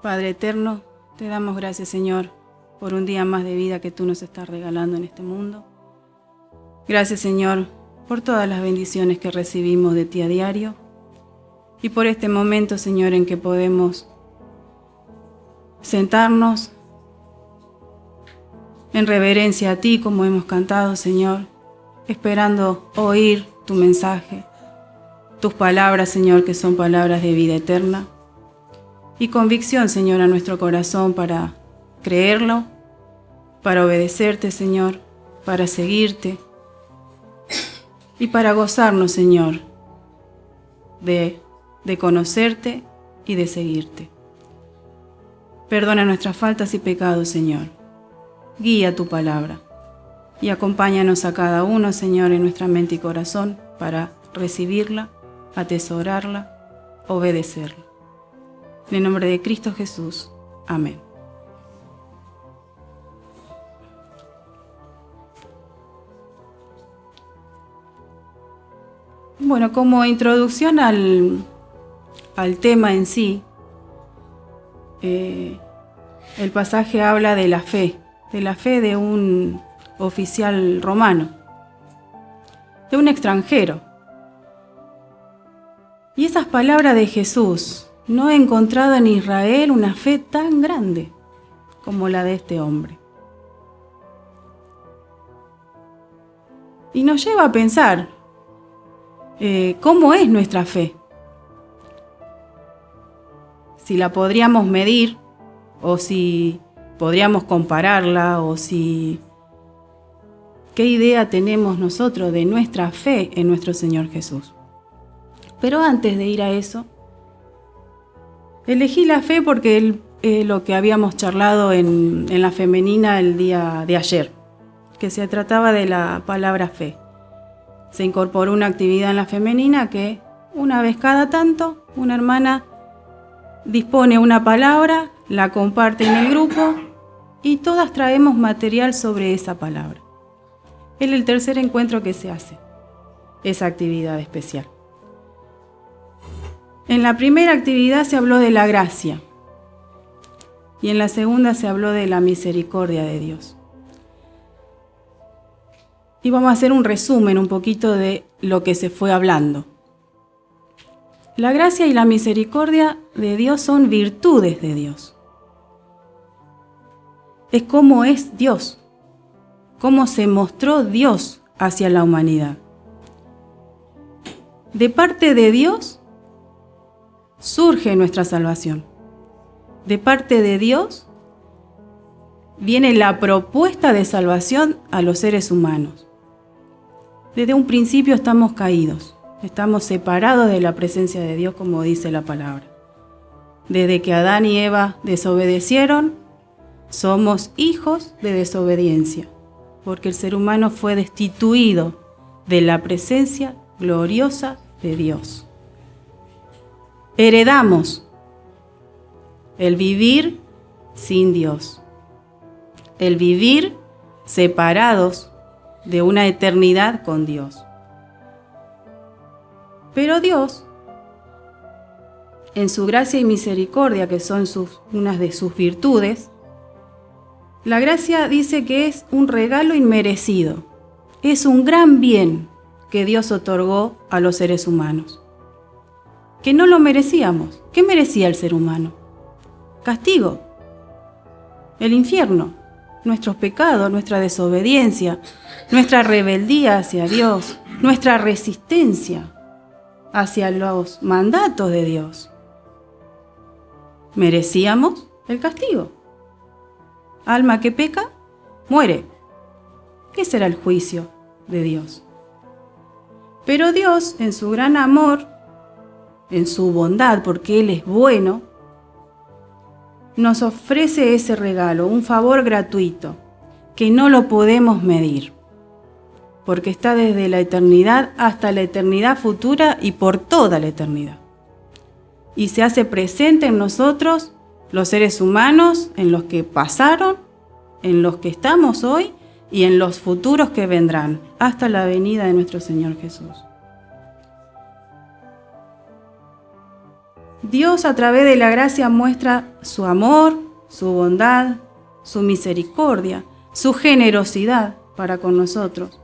Padre eterno, te damos gracias, Señor, por un día más de vida que tú nos estás regalando en este mundo. Gracias, Señor, por todas las bendiciones que recibimos de ti a diario y por este momento, Señor, en que podemos sentarnos en reverencia a ti, como hemos cantado, Señor, esperando oír tu mensaje, tus palabras, Señor, que son palabras de vida eterna, y convicción, Señor, a nuestro corazón para creerlo, para obedecerte, Señor, para seguirte y para gozarnos, Señor, de conocerte y de seguirte. Perdona nuestras faltas y pecados, Señor. Guía tu palabra y acompáñanos a cada uno, Señor, en nuestra mente y corazón para recibirla, atesorarla, obedecerla. En el nombre de Cristo Jesús. Amén. Bueno, como introducción al tema en sí, el pasaje habla de la fe de un oficial romano, de un extranjero. Y esas palabras de Jesús: no he encontrado en Israel una fe tan grande como la de este hombre. Y nos lleva a pensar, ¿cómo es nuestra fe? Si la podríamos medir, o si podríamos compararla, o si... ¿Qué idea tenemos nosotros de nuestra fe en nuestro Señor Jesús? Pero antes de ir a eso, elegí la fe porque lo que habíamos charlado en la femenina el día de ayer, que se trataba de la palabra fe. Se incorporó una actividad en la femenina que una vez cada tanto una hermana dispone una palabra, la comparte en el grupo y todas traemos material sobre esa palabra. Es el tercer encuentro que se hace, esa actividad especial. En la primera actividad se habló de la gracia y en la segunda se habló de la misericordia de Dios. Y vamos a hacer un resumen un poquito de lo que se fue hablando. La gracia y la misericordia de Dios son virtudes de Dios. Es cómo es Dios, cómo se mostró Dios hacia la humanidad. De parte de Dios surge nuestra salvación. De parte de Dios viene la propuesta de salvación a los seres humanos. Desde un principio estamos caídos, estamos separados de la presencia de Dios, como dice la palabra. Desde que Adán y Eva desobedecieron, somos hijos de desobediencia, porque el ser humano fue destituido de la presencia gloriosa de Dios. Heredamos el vivir sin Dios, el vivir separados de una eternidad con Dios. Pero Dios, en su gracia y misericordia, que son unas de sus virtudes, la gracia dice que es un regalo inmerecido, es un gran bien que Dios otorgó a los seres humanos, que no lo merecíamos. ¿Qué merecía el ser humano? Castigo, el infierno, nuestros pecados, nuestra desobediencia, nuestra rebeldía hacia Dios, nuestra resistencia hacia los mandatos de Dios. Merecíamos el castigo. Alma que peca, muere. Ese era el juicio de Dios. Pero Dios, en su gran amor, en su bondad, porque Él es bueno, nos ofrece ese regalo, un favor gratuito, que no lo podemos medir, porque está desde la eternidad hasta la eternidad futura y por toda la eternidad. Y se hace presente en nosotros, los seres humanos, en los que pasaron, en los que estamos hoy y en los futuros que vendrán, hasta la venida de nuestro Señor Jesús. Dios a través de la gracia muestra su amor, su bondad, su misericordia, su generosidad para con nosotros,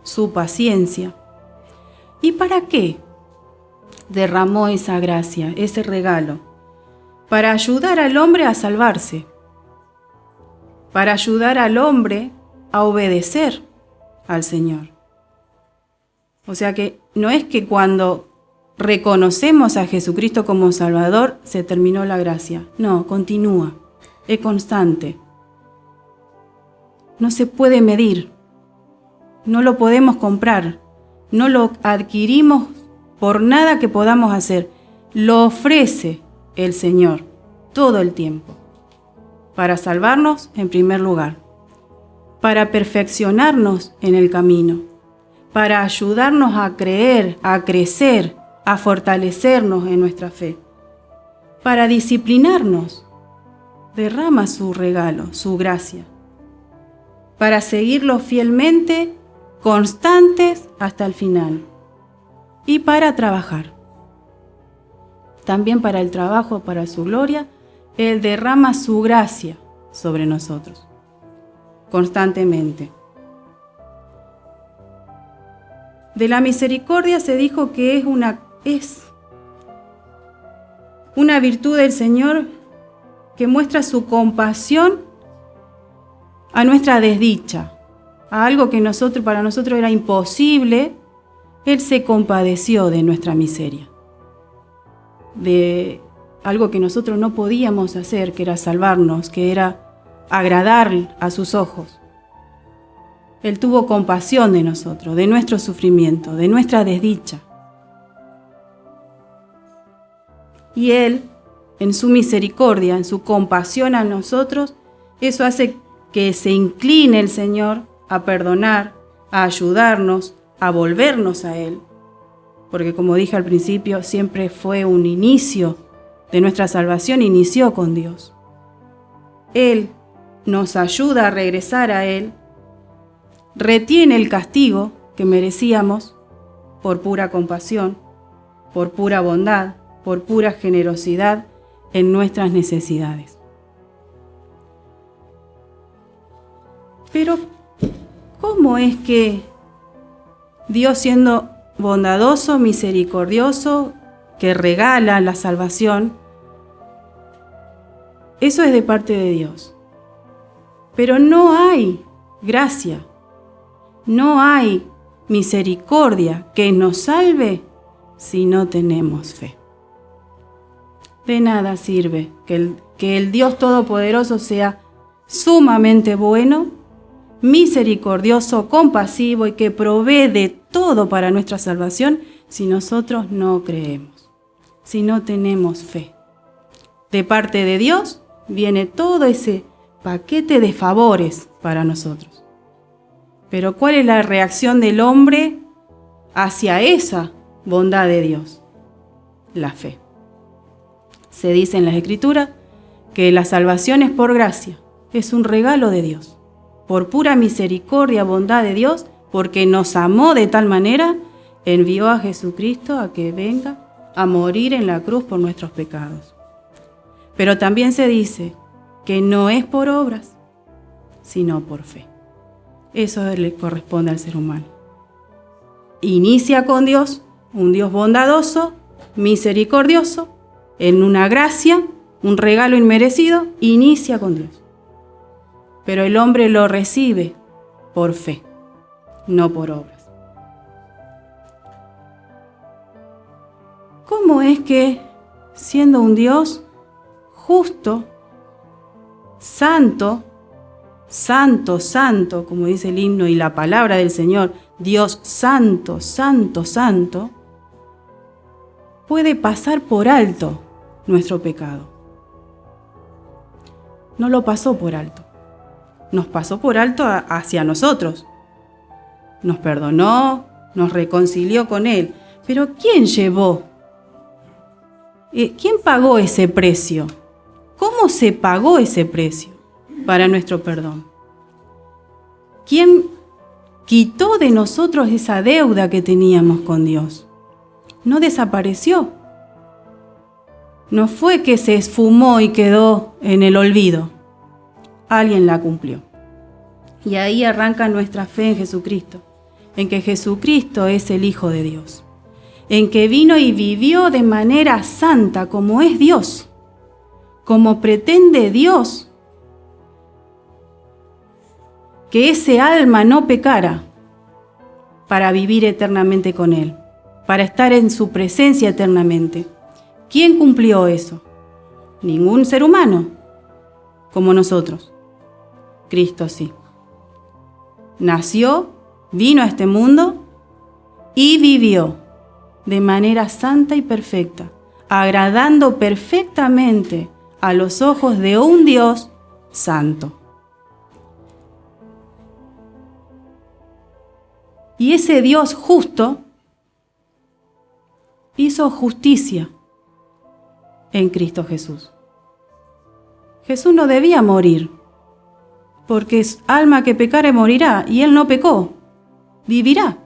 su paciencia. ¿Y para qué derramó esa gracia, ese regalo? Para ayudar al hombre a salvarse, para ayudar al hombre a obedecer al Señor. O sea que no es que cuando reconocemos a Jesucristo como Salvador se terminó la gracia. No, continúa, es constante. No se puede medir, no lo podemos comprar, no lo adquirimos por nada que podamos hacer. Lo ofrece el Señor todo el tiempo, para salvarnos en primer lugar, para perfeccionarnos en el camino, para ayudarnos a creer, a crecer, a fortalecernos en nuestra fe, para disciplinarnos. Derrama su regalo, su gracia, para seguirlo fielmente, constantes hasta el final, y para trabajar. También para el trabajo, para su gloria, Él derrama su gracia sobre nosotros, constantemente. De la misericordia se dijo que es una virtud del Señor que muestra su compasión a nuestra desdicha, a algo que para nosotros era imposible. Él se compadeció de nuestra miseria, de algo que nosotros no podíamos hacer, que era salvarnos, que era agradar a sus ojos. Él tuvo compasión de nosotros, de nuestro sufrimiento, de nuestra desdicha. Y Él, en su misericordia, en su compasión a nosotros, eso hace que se incline el Señor a perdonar, a ayudarnos, a volvernos a Él. Porque como dije al principio, siempre fue un inicio de nuestra salvación, inició con Dios. Él nos ayuda a regresar a Él, retiene el castigo que merecíamos por pura compasión, por pura bondad, por pura generosidad en nuestras necesidades. Pero, ¿cómo es que Dios, siendo bondadoso, misericordioso, que regala la salvación, eso es de parte de Dios? Pero no hay gracia, no hay misericordia que nos salve si no tenemos fe. De nada sirve que el Dios Todopoderoso sea sumamente bueno, misericordioso, compasivo y que provee de todo para nuestra salvación si nosotros no creemos, si no tenemos fe. De parte de Dios viene todo ese paquete de favores para nosotros. Pero ¿cuál es la reacción del hombre hacia esa bondad de Dios? La fe. Se dice en las Escrituras que la salvación es por gracia, es un regalo de Dios, por pura misericordia, bondad de Dios, porque nos amó de tal manera, envió a Jesucristo a que venga a morir en la cruz por nuestros pecados. Pero también se dice que no es por obras, sino por fe. Eso le corresponde al ser humano. Inicia con Dios, un Dios bondadoso, misericordioso, en una gracia, un regalo inmerecido, inicia con Dios. Pero el hombre lo recibe por fe, no por obras. ¿Cómo es que, siendo un Dios justo, santo, santo, santo, como dice el himno y la palabra del Señor, Dios santo, santo, santo, puede pasar por alto nuestro pecado? No lo pasó por alto. Nos pasó por alto hacia nosotros. Nos perdonó, nos reconcilió con Él. Pero ¿quién llevó? ¿Quién pagó ese precio? ¿Cómo se pagó ese precio para nuestro perdón? ¿Quién quitó de nosotros esa deuda que teníamos con Dios? No desapareció. No fue que se esfumó y quedó en el olvido. Alguien la cumplió. Y ahí arranca nuestra fe en Jesucristo, en que Jesucristo es el Hijo de Dios, en que vino y vivió de manera santa como es Dios, como pretende Dios, que ese alma no pecara para vivir eternamente con Él, para estar en su presencia eternamente. ¿Quién cumplió eso? Ningún ser humano, como nosotros. Cristo sí. Nació, vino a este mundo y vivió de manera santa y perfecta, agradando perfectamente a los ojos de un Dios santo. Y ese Dios justo hizo justicia en Cristo Jesús. Jesús no debía morir, porque es alma que pecare morirá, y Él no pecó, vivirá.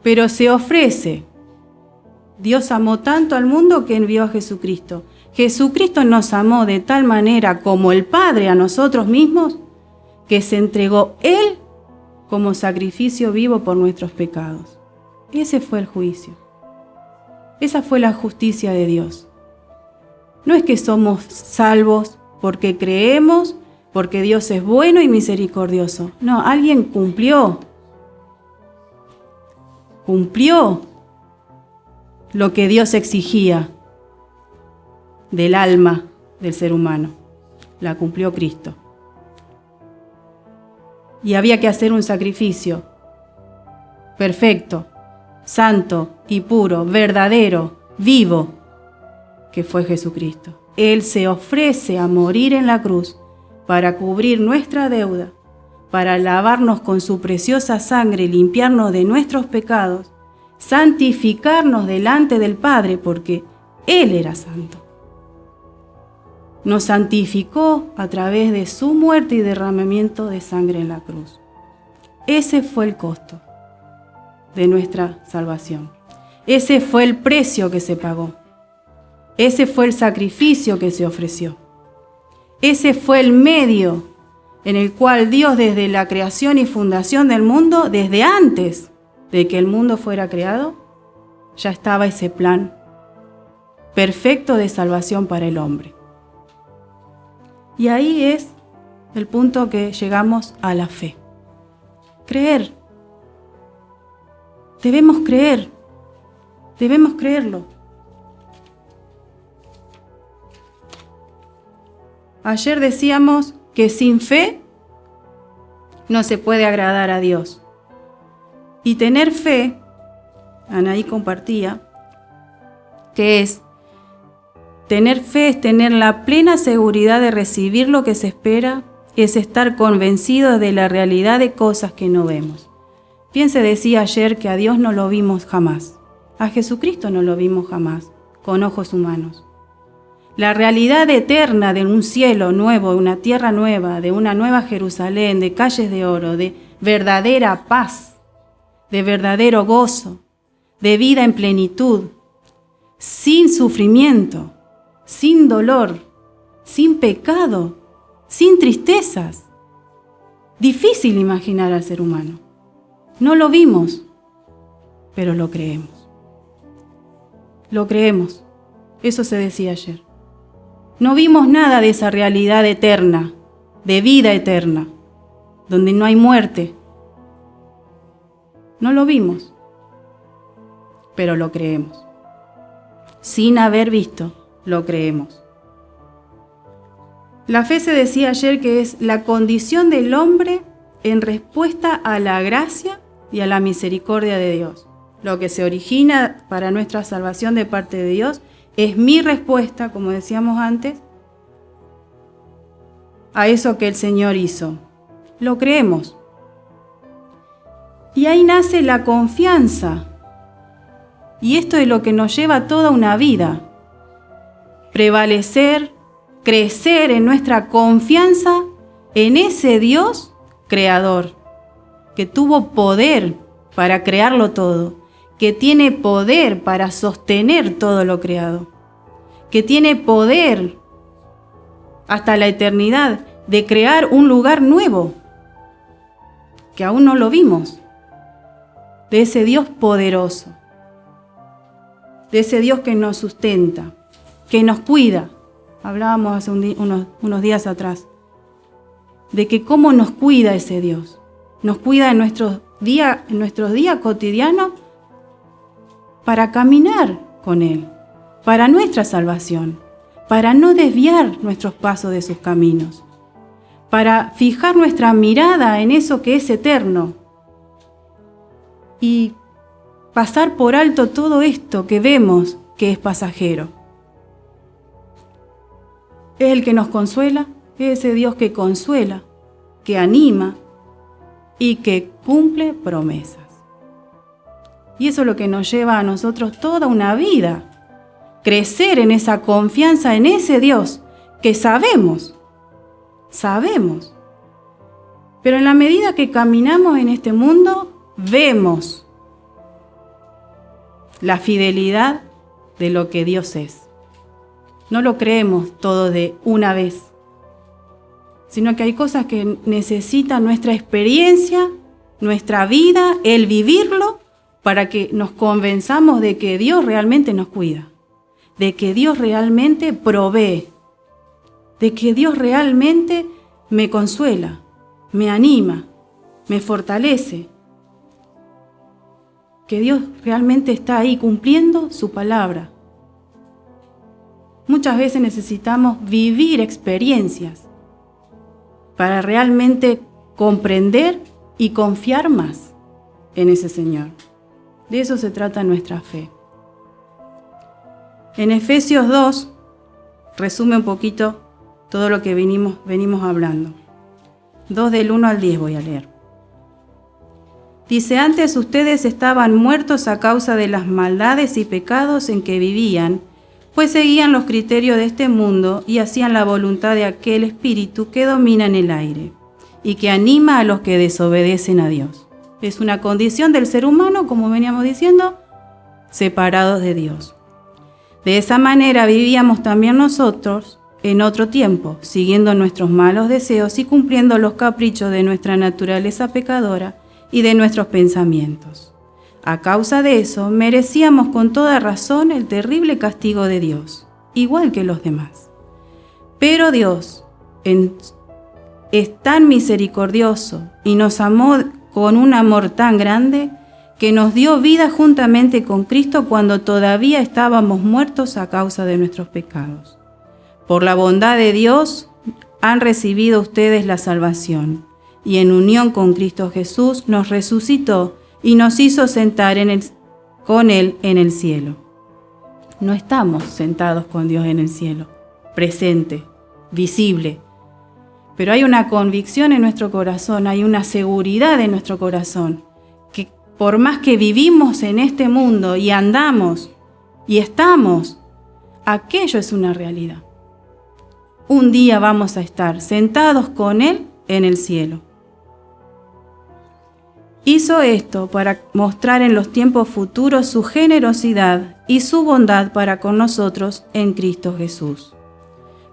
Pero se ofrece. Dios amó tanto al mundo que envió a Jesucristo. Jesucristo nos amó de tal manera como el Padre a nosotros mismos, que se entregó Él como sacrificio vivo por nuestros pecados. Ese fue el juicio. Esa fue la justicia de Dios. No es que somos salvos porque creemos, porque Dios es bueno y misericordioso. No, alguien cumplió lo que Dios exigía del alma del ser humano. La cumplió Cristo. Y había que hacer un sacrificio perfecto, santo y puro, verdadero, vivo, que fue Jesucristo. Él se ofrece a morir en la cruz para cubrir nuestra deuda, para lavarnos con su preciosa sangre, limpiarnos de nuestros pecados, santificarnos delante del Padre, porque Él era santo. Nos santificó a través de su muerte y derramamiento de sangre en la cruz. Ese fue el costo de nuestra salvación. Ese fue el precio que se pagó. Ese fue el sacrificio que se ofreció. Ese fue el medio en el cual Dios, desde la creación y fundación del mundo, desde antes de que el mundo fuera creado, ya estaba ese plan perfecto de salvación para el hombre. Y ahí es el punto que llegamos a la fe. Creer. Debemos creer. Debemos creerlo. Ayer decíamos que sin fe no se puede agradar a Dios. Y tener fe, Anaí compartía, que es tener fe es tener la plena seguridad de recibir lo que se espera, es estar convencido de la realidad de cosas que no vemos. Bien se decía ayer que a Dios no lo vimos jamás, a Jesucristo no lo vimos jamás, con ojos humanos. La realidad eterna de un cielo nuevo, de una tierra nueva, de una nueva Jerusalén, de calles de oro, de verdadera paz, de verdadero gozo, de vida en plenitud, sin sufrimiento, sin dolor, sin pecado, sin tristezas. Difícil imaginar al ser humano. No lo vimos, pero lo creemos. Lo creemos. Eso se decía ayer. No vimos nada de esa realidad eterna, de vida eterna, donde no hay muerte. No lo vimos, pero lo creemos. Sin haber visto, lo creemos. La fe, se decía ayer, que es la condición del hombre en respuesta a la gracia y a la misericordia de Dios. Lo que se origina para nuestra salvación de parte de Dios es mi respuesta, como decíamos antes, a eso que el Señor hizo. Lo creemos. Y ahí nace la confianza. Y esto es lo que nos lleva toda una vida. Prevalecer, crecer en nuestra confianza en ese Dios creador, que tuvo poder para crearlo todo, que tiene poder para sostener todo lo creado. que tiene poder hasta la eternidad de crear un lugar nuevo, que aún no lo vimos, de ese Dios poderoso, de ese Dios que nos sustenta, que nos cuida. Hablábamos hace unos días atrás, de que cómo nos cuida ese Dios. Nos cuida en nuestros días cotidianos para caminar con Él, para nuestra salvación, para no desviar nuestros pasos de sus caminos, para fijar nuestra mirada en eso que es eterno y pasar por alto todo esto que vemos que es pasajero. Es el que nos consuela, es ese Dios que consuela, que anima y que cumple promesas. Y eso es lo que nos lleva a nosotros toda una vida, crecer en esa confianza en ese Dios que sabemos. Pero en la medida que caminamos en este mundo, vemos la fidelidad de lo que Dios es. No lo creemos todo de una vez, sino que hay cosas que necesitan nuestra experiencia, nuestra vida, el vivirlo, para que nos convenzamos de que Dios realmente nos cuida, de que Dios realmente provee, de que Dios realmente me consuela, me anima, me fortalece, que Dios realmente está ahí cumpliendo su palabra. Muchas veces necesitamos vivir experiencias para realmente comprender y confiar más en ese Señor. De eso se trata nuestra fe. En Efesios 2 resume un poquito todo lo que venimos hablando. 2 del 1 al 10 voy a leer. Dice: antes ustedes estaban muertos a causa de las maldades y pecados en que vivían, pues seguían los criterios de este mundo y hacían la voluntad de aquel espíritu que domina en el aire y que anima a los que desobedecen a Dios. Es una condición del ser humano, como veníamos diciendo, separados de Dios. De esa manera vivíamos también nosotros en otro tiempo, siguiendo nuestros malos deseos y cumpliendo los caprichos de nuestra naturaleza pecadora y de nuestros pensamientos. A causa de eso, merecíamos con toda razón el terrible castigo de Dios, igual que los demás. Pero Dios es tan misericordioso y nos amó con un amor tan grande que nos dio vida juntamente con Cristo cuando todavía estábamos muertos a causa de nuestros pecados. Por la bondad de Dios han recibido ustedes la salvación, y en unión con Cristo Jesús nos resucitó y nos hizo sentar con Él en el cielo. No estamos sentados con Dios en el cielo, presente, visible, pero hay una convicción en nuestro corazón, hay una seguridad en nuestro corazón, que por más que vivimos en este mundo y andamos y estamos, aquello es una realidad. Un día vamos a estar sentados con Él en el cielo. Hizo esto para mostrar en los tiempos futuros su generosidad y su bondad para con nosotros en Cristo Jesús.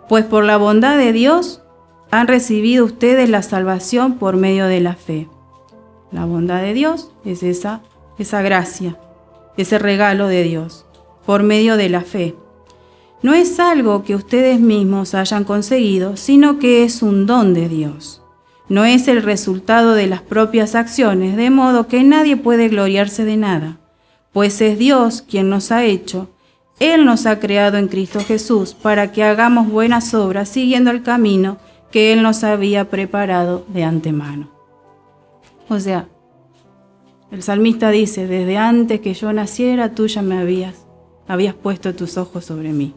Pues por la bondad de Dios han recibido ustedes la salvación por medio de la fe. La bondad de Dios es esa gracia, ese regalo de Dios, por medio de la fe. No es algo que ustedes mismos hayan conseguido, sino que es un don de Dios. No es el resultado de las propias acciones, de modo que nadie puede gloriarse de nada, pues es Dios quien nos ha hecho. Él nos ha creado en Cristo Jesús para que hagamos buenas obras siguiendo el camino que Él nos había preparado de antemano. O sea, el salmista dice: desde antes que yo naciera, tú ya me habías puesto tus ojos sobre mí.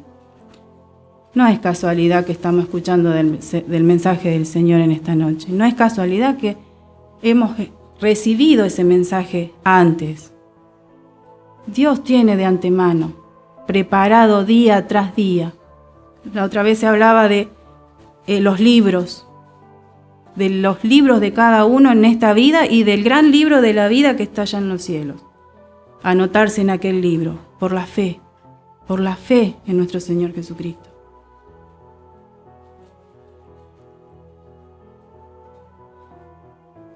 No es casualidad que estamos escuchando del mensaje del Señor en esta noche. No es casualidad que hemos recibido ese mensaje antes. Dios tiene de antemano, preparado día tras día. La otra vez se hablaba de los libros de cada uno en esta vida y del gran libro de la vida que está allá en los cielos. Anotarse en aquel libro, por la fe, por la fe en nuestro Señor Jesucristo.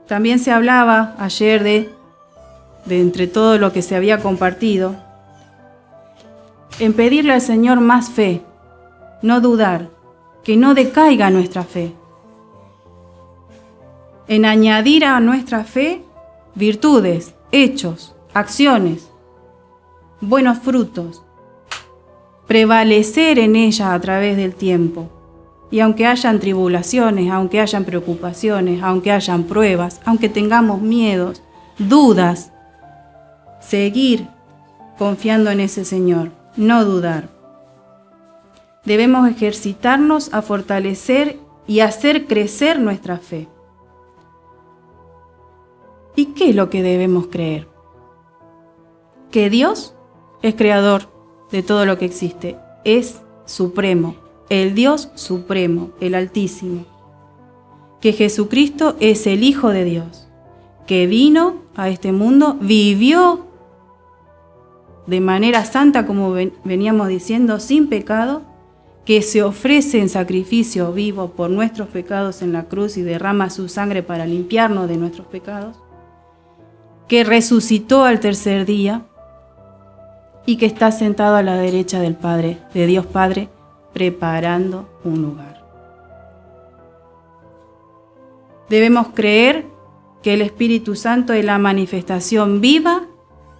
También se hablaba ayer de entre todo lo que se había compartido, en pedirle al Señor más fe, no dudar, que no decaiga nuestra fe, en añadir a nuestra fe virtudes, hechos, acciones, buenos frutos, prevalecer en ella a través del tiempo. Y aunque hayan tribulaciones, aunque hayan preocupaciones, aunque hayan pruebas, aunque tengamos miedos, dudas, seguir confiando en ese Señor, no dudar. Debemos ejercitarnos a fortalecer y hacer crecer nuestra fe. ¿Y qué es lo que debemos creer? Que Dios es creador de todo lo que existe, es supremo, el Dios supremo, el Altísimo. Que Jesucristo es el Hijo de Dios, que vino a este mundo, vivió de manera santa, como veníamos diciendo, sin pecado, que se ofrece en sacrificio vivo por nuestros pecados en la cruz y derrama su sangre para limpiarnos de nuestros pecados, que resucitó al tercer día y que está sentado a la derecha del Padre, de Dios Padre, preparando un lugar. Debemos creer que el Espíritu Santo es la manifestación viva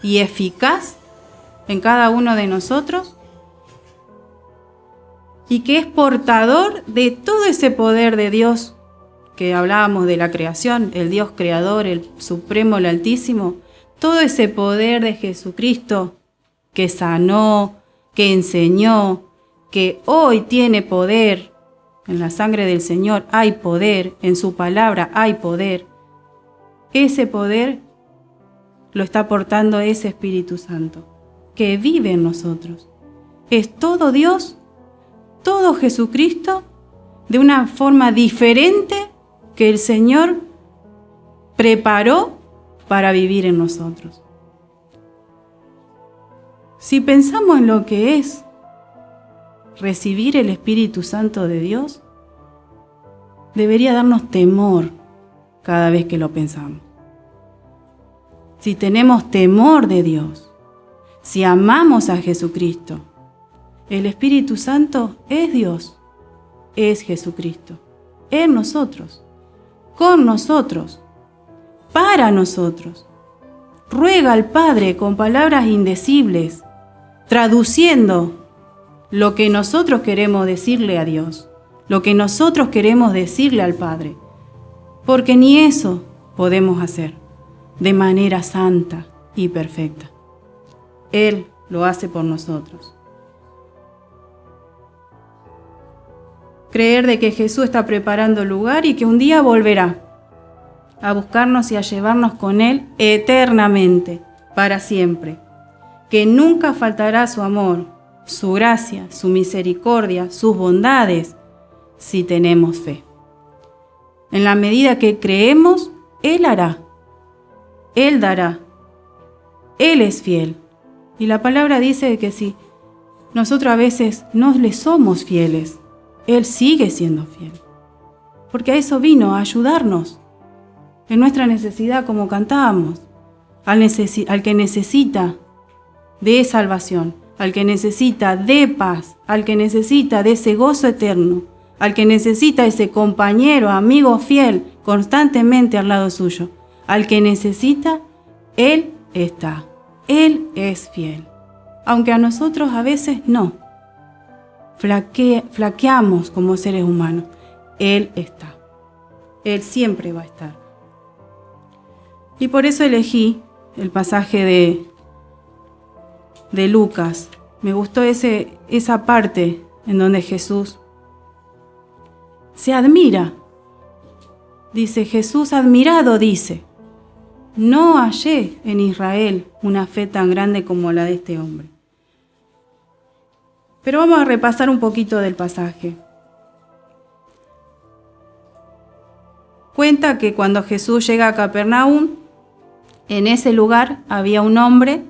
y eficaz en cada uno de nosotros y que es portador de todo ese poder de Dios que hablábamos de la creación, el Dios creador, el supremo, el altísimo, todo ese poder de Jesucristo que sanó, que enseñó, que hoy tiene poder. En la sangre del Señor hay poder, en su palabra hay poder. Ese poder lo está aportando ese Espíritu Santo, que vive en nosotros. Es todo Dios, todo Jesucristo, de una forma diferente que el Señor preparó para vivir en nosotros. Si pensamos en lo que es recibir el Espíritu Santo de Dios, debería darnos temor cada vez que lo pensamos. Si tenemos temor de Dios, si amamos a Jesucristo, el Espíritu Santo es Dios, es Jesucristo, en nosotros, con nosotros, para nosotros. Ruega al Padre con palabras indecibles, traduciendo lo que nosotros queremos decirle a Dios, lo que nosotros queremos decirle al Padre, porque ni eso podemos hacer de manera santa y perfecta. Él lo hace por nosotros. Creer de que Jesús está preparando el lugar y que un día volverá a buscarnos y a llevarnos con Él eternamente, para siempre. Que nunca faltará su amor, su gracia, su misericordia, sus bondades, si tenemos fe. En la medida que creemos, Él hará, Él dará, Él es fiel. Y la palabra dice que si nosotros a veces no le somos fieles, Él sigue siendo fiel. Porque a eso vino, a ayudarnos en nuestra necesidad, como cantábamos, al que necesita de salvación, al que necesita de paz, al que necesita de ese gozo eterno, al que necesita ese compañero, amigo fiel, constantemente al lado suyo, al que necesita, Él está, Él es fiel. Aunque a nosotros a veces no, flaqueamos como seres humanos, Él está, Él siempre va a estar. Y por eso elegí el pasaje de Lucas. Me gustó esa parte en donde Jesús se admira. Dice, Jesús admirado dice, no hallé en Israel una fe tan grande como la de este hombre. Pero vamos a repasar un poquito del pasaje. Cuenta que cuando Jesús llega a Capernaum, en ese lugar había un hombre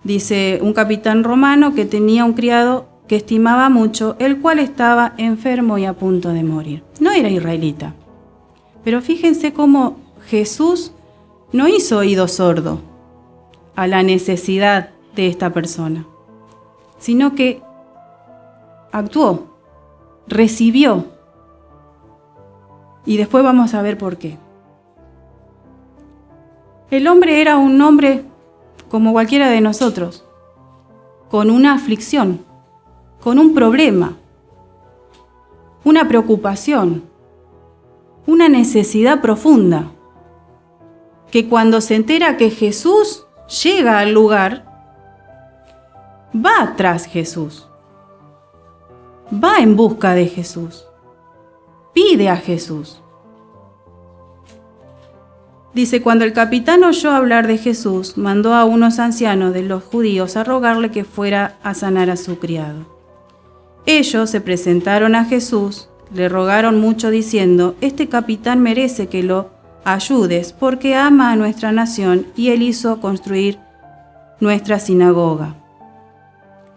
Dice un capitán romano que tenía un criado que estimaba mucho, el cual estaba enfermo y a punto de morir. No era israelita. Pero fíjense cómo Jesús no hizo oído sordo a la necesidad de esta persona, sino que actuó, recibió. Y después vamos a ver por qué. El hombre era un hombre como cualquiera de nosotros, con una aflicción, con un problema, una preocupación, una necesidad profunda, que cuando se entera que Jesús llega al lugar, va tras Jesús, va en busca de Jesús, pide a Jesús. Dice, cuando el capitán oyó hablar de Jesús, mandó a unos ancianos de los judíos a rogarle que fuera a sanar a su criado. Ellos se presentaron a Jesús, le rogaron mucho diciendo, este capitán merece que lo ayudes porque ama a nuestra nación y él hizo construir nuestra sinagoga.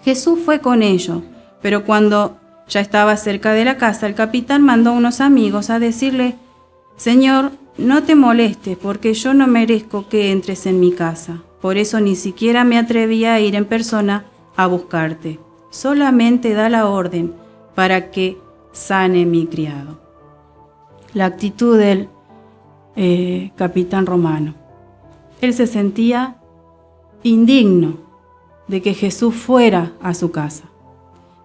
Jesús fue con ellos, pero cuando ya estaba cerca de la casa, el capitán mandó a unos amigos a decirle, Señor, no te molestes, porque yo no merezco que entres en mi casa. Por eso ni siquiera me atrevía a ir en persona a buscarte. Solamente da la orden para que sane mi criado. La actitud del capitán romano. Él se sentía indigno de que Jesús fuera a su casa.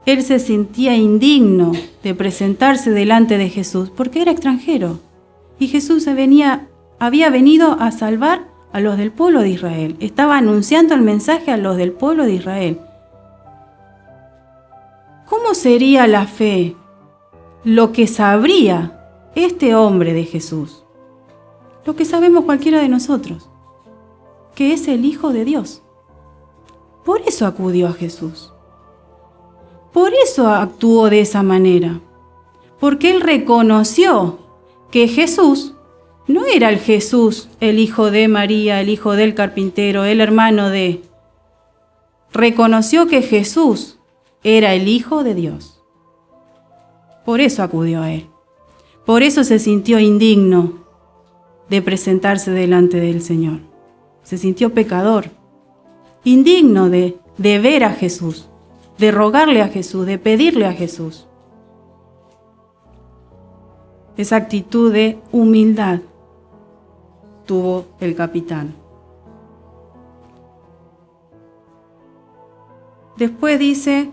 Él se sentía indigno de presentarse delante de Jesús porque era extranjero. Y Jesús había venido a salvar a los del pueblo de Israel. Estaba anunciando el mensaje a los del pueblo de Israel. ¿Cómo sería la fe? Lo que sabría este hombre de Jesús. Lo que sabemos cualquiera de nosotros. Que es el Hijo de Dios. Por eso acudió a Jesús. Por eso actuó de esa manera. Porque él reconoció que Jesús no era el Jesús, el hijo de María, el hijo del carpintero, el hermano de. Reconoció que Jesús era el Hijo de Dios. Por eso acudió a él. Por eso se sintió indigno de presentarse delante del Señor. Se sintió pecador, indigno de ver a Jesús, de rogarle a Jesús, de pedirle a Jesús. Esa actitud de humildad tuvo el capitán. Después dice,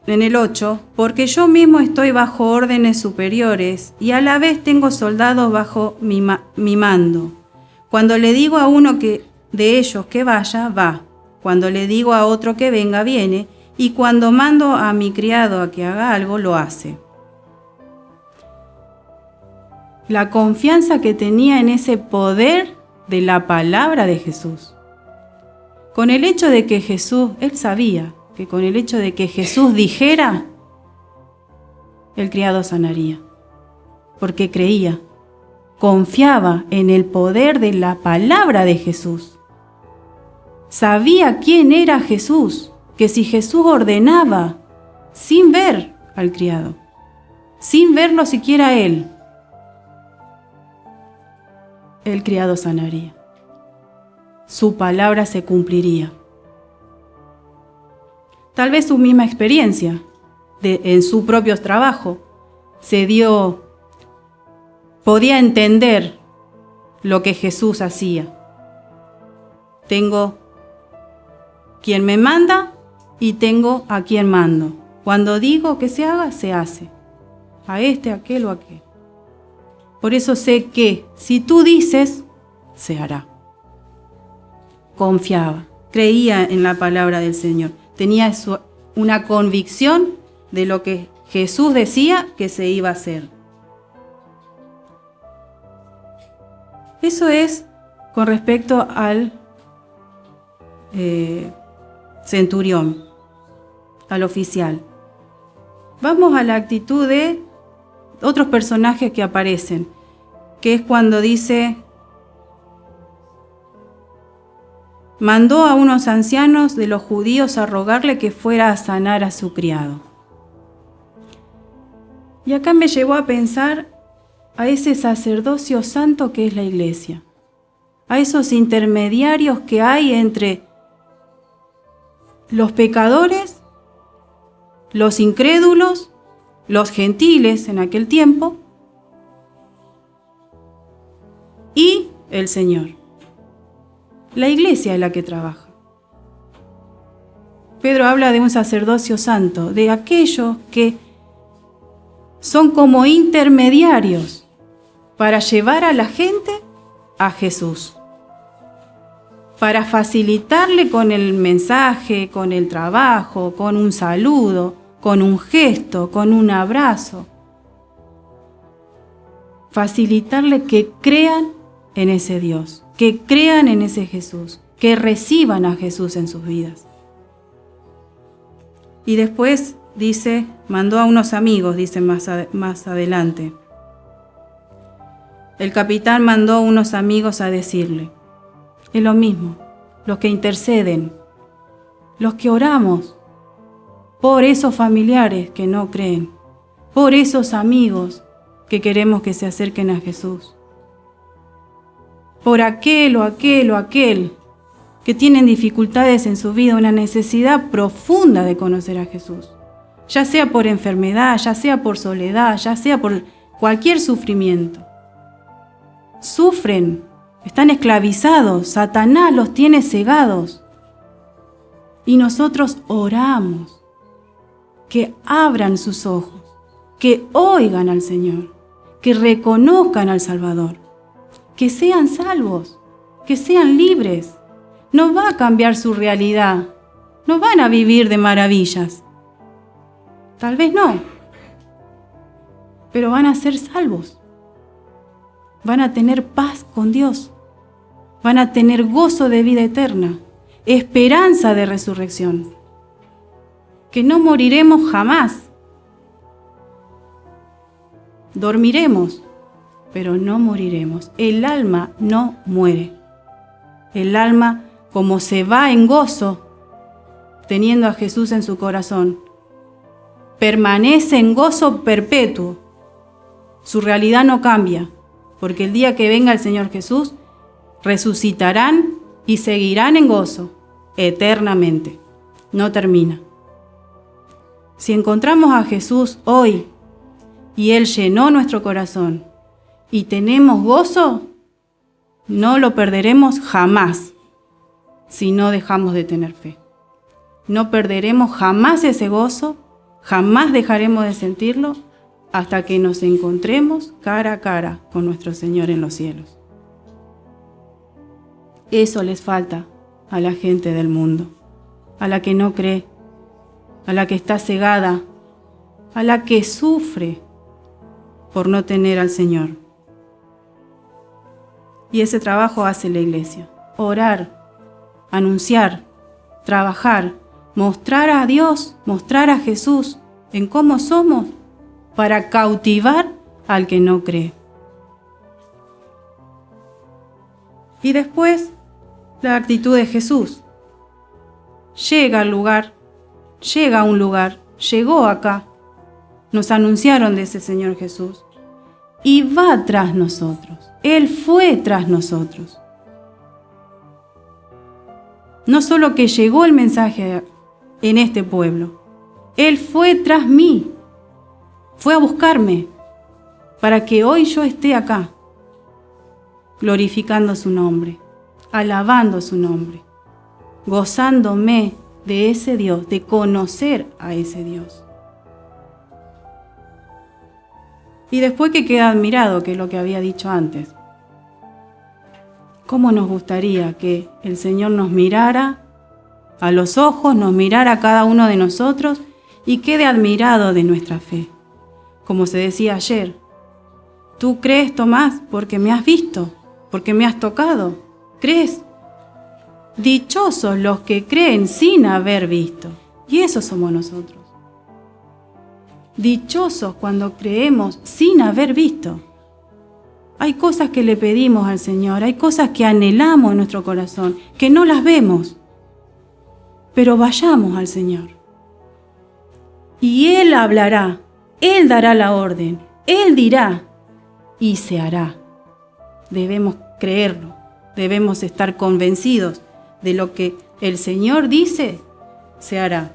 en el 8, porque yo mismo estoy bajo órdenes superiores y a la vez tengo soldados bajo mi mando. Cuando le digo a uno de ellos que vaya, va. Cuando le digo a otro que venga, viene, y cuando mando a mi criado a que haga algo, lo hace. La confianza que tenía en ese poder de la palabra de Jesús. Con el hecho de que Jesús, él sabía que con el hecho de que Jesús dijera, el criado sanaría. Porque creía, confiaba en el poder de la palabra de Jesús. Sabía quién era Jesús, que si Jesús ordenaba, sin ver al criado, sin verlo siquiera él, el criado sanaría. Su palabra se cumpliría. Tal vez su misma experiencia en su propio trabajo podía entender lo que Jesús hacía. Tengo quien me manda y tengo a quien mando. Cuando digo que se haga, se hace. A este, a aquel o a aquel. Por eso sé que si tú dices, se hará. Confiaba, creía en la palabra del Señor. Tenía una convicción de lo que Jesús decía que se iba a hacer. Eso es con respecto al centurión, al oficial. Vamos a la actitud de otros personajes que aparecen, que es cuando dice: mandó a unos ancianos de los judíos a rogarle que fuera a sanar a su criado. Y acá me llevó a pensar a ese sacerdocio santo que es la Iglesia, a esos intermediarios que hay entre los pecadores, los incrédulos, los gentiles en aquel tiempo y el Señor. La Iglesia es la que trabaja. Pedro habla de un sacerdocio santo, de aquellos que son como intermediarios para llevar a la gente a Jesús, para facilitarle con el mensaje, con el trabajo, con un saludo, con un gesto, con un abrazo. Facilitarle que crean en ese Dios, que crean en ese Jesús, que reciban a Jesús en sus vidas. Y después dice, mandó a unos amigos, dice más adelante. El capitán mandó a unos amigos a decirle, es lo mismo, los que interceden, los que oramos por esos familiares que no creen, por esos amigos que queremos que se acerquen a Jesús, por aquel que tienen dificultades en su vida, una necesidad profunda de conocer a Jesús, ya sea por enfermedad, ya sea por soledad, ya sea por cualquier sufrimiento. Sufren, están esclavizados, Satanás los tiene cegados. Y nosotros oramos, que abran sus ojos, que oigan al Señor, que reconozcan al Salvador, que sean salvos, que sean libres. No va a cambiar su realidad, no van a vivir de maravillas. Tal vez no, pero van a ser salvos. Van a tener paz con Dios, van a tener gozo de vida eterna, esperanza de resurrección, que no moriremos jamás. Dormiremos, pero no moriremos. El alma no muere. El alma, como se va en gozo, teniendo a Jesús en su corazón, permanece en gozo perpetuo. Su realidad no cambia, porque el día que venga el Señor Jesús, resucitarán y seguirán en gozo eternamente. No termina. Si encontramos a Jesús hoy y Él llenó nuestro corazón y tenemos gozo, no lo perderemos jamás si no dejamos de tener fe. No perderemos jamás ese gozo, jamás dejaremos de sentirlo hasta que nos encontremos cara a cara con nuestro Señor en los cielos. Eso les falta a la gente del mundo, a la que no cree, a la que está cegada, a la que sufre por no tener al Señor. Y ese trabajo hace la Iglesia: orar, anunciar, trabajar, mostrar a Dios, mostrar a Jesús en cómo somos, para cautivar al que no cree. Y después, la actitud de Jesús. Llega al lugar, llega a un lugar, llegó acá. Nos anunciaron de ese Señor Jesús. Y va tras nosotros. Él fue tras nosotros. No solo que llegó el mensaje en este pueblo, Él fue tras mí. Fue a buscarme para que hoy yo esté acá, glorificando su nombre, alabando su nombre, gozándome de ese Dios, de conocer a ese Dios. Y después que queda admirado, que es lo que había dicho antes, ¿cómo nos gustaría que el Señor nos mirara a los ojos, nos mirara a cada uno de nosotros y quede admirado de nuestra fe? Como se decía ayer, ¿tú crees, Tomás, porque me has visto, porque me has tocado? ¿Crees? Dichosos los que creen sin haber visto. Y esos somos nosotros. dichosos cuando creemos sin haber visto. Hay cosas que le pedimos al Señor, hay cosas que anhelamos en nuestro corazón, que no las vemos, pero vayamos al Señor. Y Él hablará, Él dará la orden, Él dirá y se hará. Debemos creerlo, debemos estar convencidos de lo que el Señor dice, se hará.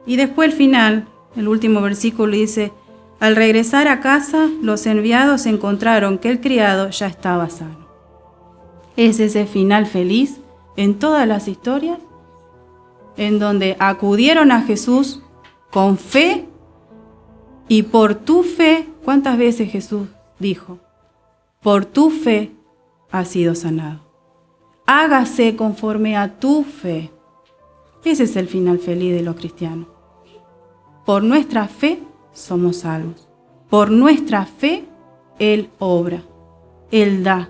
Y después el final, el último versículo dice: al regresar a casa, los enviados encontraron que el criado ya estaba sano. Es ese final feliz en todas las historias, en donde acudieron a Jesús con fe, y por tu fe, ¿cuántas veces Jesús dijo? Por tu fe has sido sanado. Hágase conforme a tu fe. Ese es el final feliz de los cristianos. Por nuestra fe somos salvos. Por nuestra fe Él obra, Él da,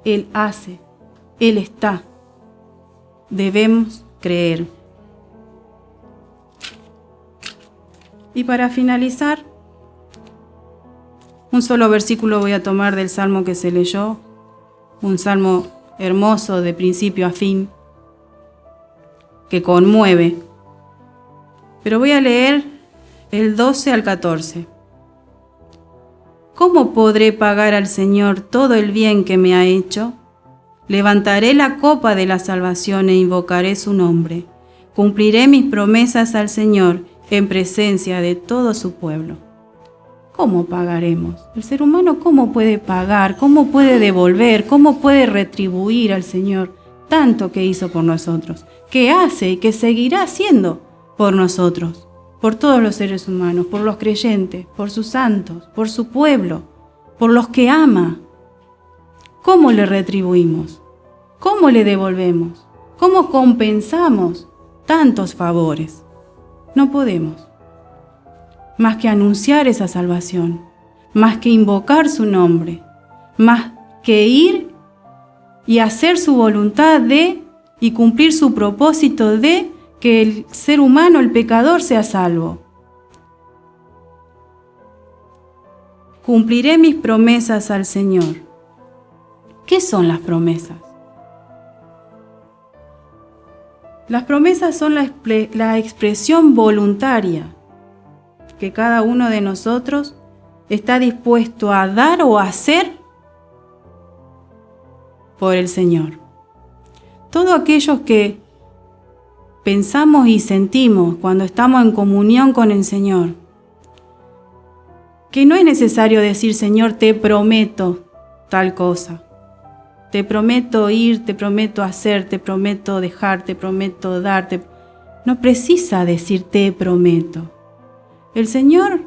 Él hace, Él está. Debemos creer. Y para finalizar, un solo versículo voy a tomar del salmo que se leyó, un salmo hermoso de principio a fin, que conmueve. Pero voy a leer el 12 al 14. ¿Cómo podré pagar al Señor todo el bien que me ha hecho? Levantaré la copa de la salvación e invocaré su nombre. Cumpliré mis promesas al Señor en presencia de todo su pueblo. ¿Cómo pagaremos? El ser humano, ¿cómo puede pagar? ¿Cómo puede devolver? ¿Cómo puede retribuir al Señor tanto que hizo por nosotros? Que hace y que seguirá haciendo por nosotros. Por todos los seres humanos, por los creyentes, por sus santos, por su pueblo, por los que ama. ¿Cómo le retribuimos? ¿Cómo le devolvemos? ¿Cómo compensamos tantos favores? No podemos. Más que anunciar esa salvación, más que invocar su nombre, más que ir y hacer su voluntad y cumplir su propósito de que el ser humano, el pecador, sea salvo. Cumpliré mis promesas al Señor. ¿Qué son las promesas? Las promesas son la expresión voluntaria que cada uno de nosotros está dispuesto a dar o a hacer por el Señor. Todos aquellos que pensamos y sentimos cuando estamos en comunión con el Señor, que no es necesario decir: Señor, te prometo tal cosa, te prometo ir, te prometo hacer, te prometo dejar, te prometo darte. No precisa decir te prometo. El Señor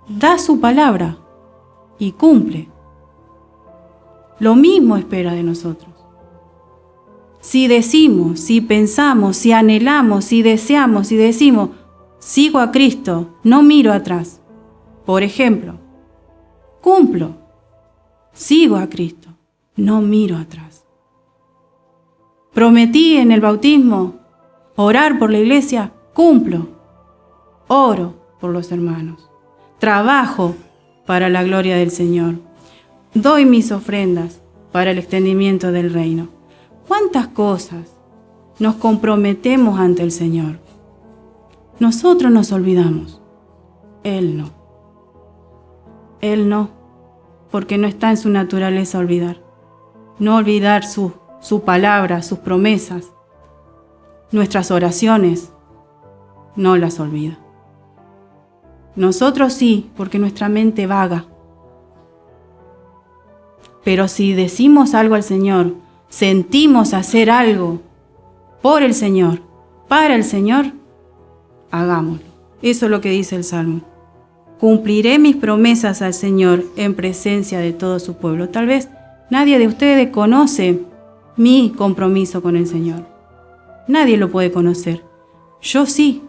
da su palabra y cumple. Lo mismo espera de nosotros. Si decimos, si pensamos, si anhelamos, si deseamos, si decimos: sigo a Cristo, no miro atrás. Por ejemplo, cumplo, sigo a Cristo, no miro atrás. Prometí en el bautismo orar por la iglesia, cumplo, oro por los hermanos, trabajo para la gloria del Señor, doy mis ofrendas para el extendimiento del reino. ¿Cuántas cosas nos comprometemos ante el Señor? Nosotros nos olvidamos. Él no. Él no, porque no está en su naturaleza olvidar. No olvidar su palabra, sus promesas. Nuestras oraciones no las olvida. Nosotros sí, porque nuestra mente vaga. Pero si decimos algo al Señor, sentimos hacer algo por el Señor, para el Señor, hagámoslo. Eso es lo que dice el Salmo. Cumpliré mis promesas al Señor en presencia de todo su pueblo. Tal vez nadie de ustedes conoce mi compromiso con el Señor. Nadie lo puede conocer. Yo sí.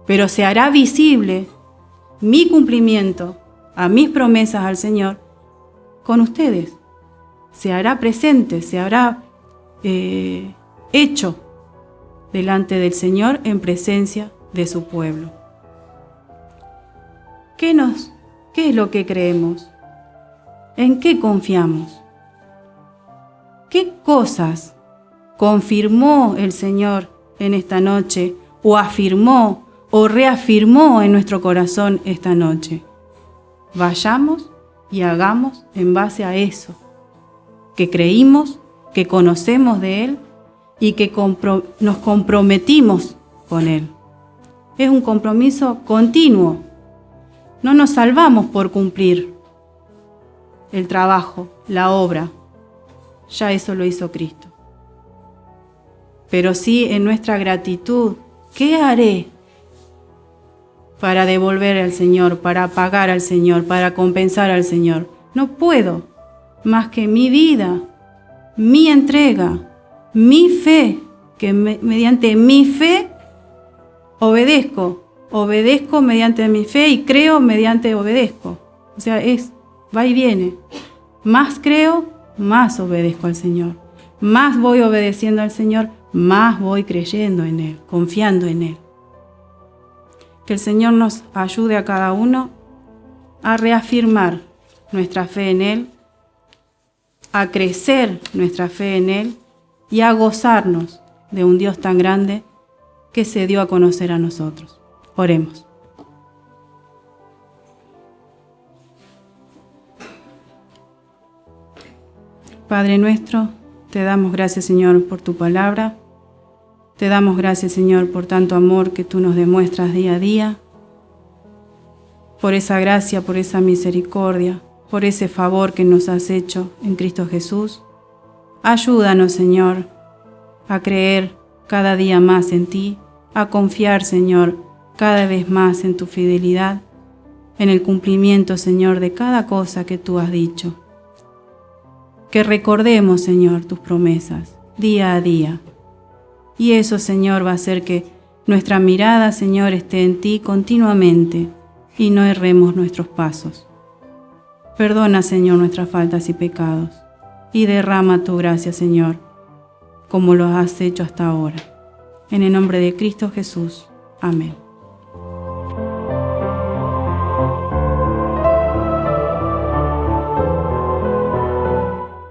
Pero se hará visible mi cumplimiento a mis promesas al Señor con ustedes. Se hará presente, se hará hecho delante del Señor en presencia de su pueblo. ¿Qué es lo que creemos? ¿En qué confiamos? ¿Qué cosas confirmó el Señor en esta noche, o afirmó o reafirmó en nuestro corazón esta noche? Vayamos y hagamos en base a eso, que creímos, que conocemos de Él y que nos comprometimos con Él. Es un compromiso continuo. No nos salvamos por cumplir el trabajo, la obra. Ya eso lo hizo Cristo. Pero sí en nuestra gratitud, ¿qué haré para devolver al Señor, para pagar al Señor, para compensar al Señor? No puedo más que mi vida, mi entrega, mi fe, que mediante mi fe obedezco mediante mi fe y creo mediante obedezco. O sea, va y viene. Más creo, más obedezco al Señor. Más voy obedeciendo al Señor, más voy creyendo en Él, confiando en Él. Que el Señor nos ayude a cada uno a reafirmar nuestra fe en Él, a crecer nuestra fe en Él y a gozarnos de un Dios tan grande que se dio a conocer a nosotros. Oremos. Padre nuestro, te damos gracias, Señor, por tu palabra. Te damos gracias, Señor, por tanto amor que tú nos demuestras día a día, por esa gracia, por esa misericordia, por ese favor que nos has hecho en Cristo Jesús. Ayúdanos, Señor, a creer cada día más en ti, a confiar, Señor, cada vez más en tu fidelidad, en el cumplimiento, Señor, de cada cosa que tú has dicho. Que recordemos, Señor, tus promesas día a día. Y eso, Señor, va a hacer que nuestra mirada, Señor, esté en ti continuamente y no erremos nuestros pasos. Perdona, Señor, nuestras faltas y pecados y derrama tu gracia, Señor, como lo has hecho hasta ahora. En el nombre de Cristo Jesús. Amén.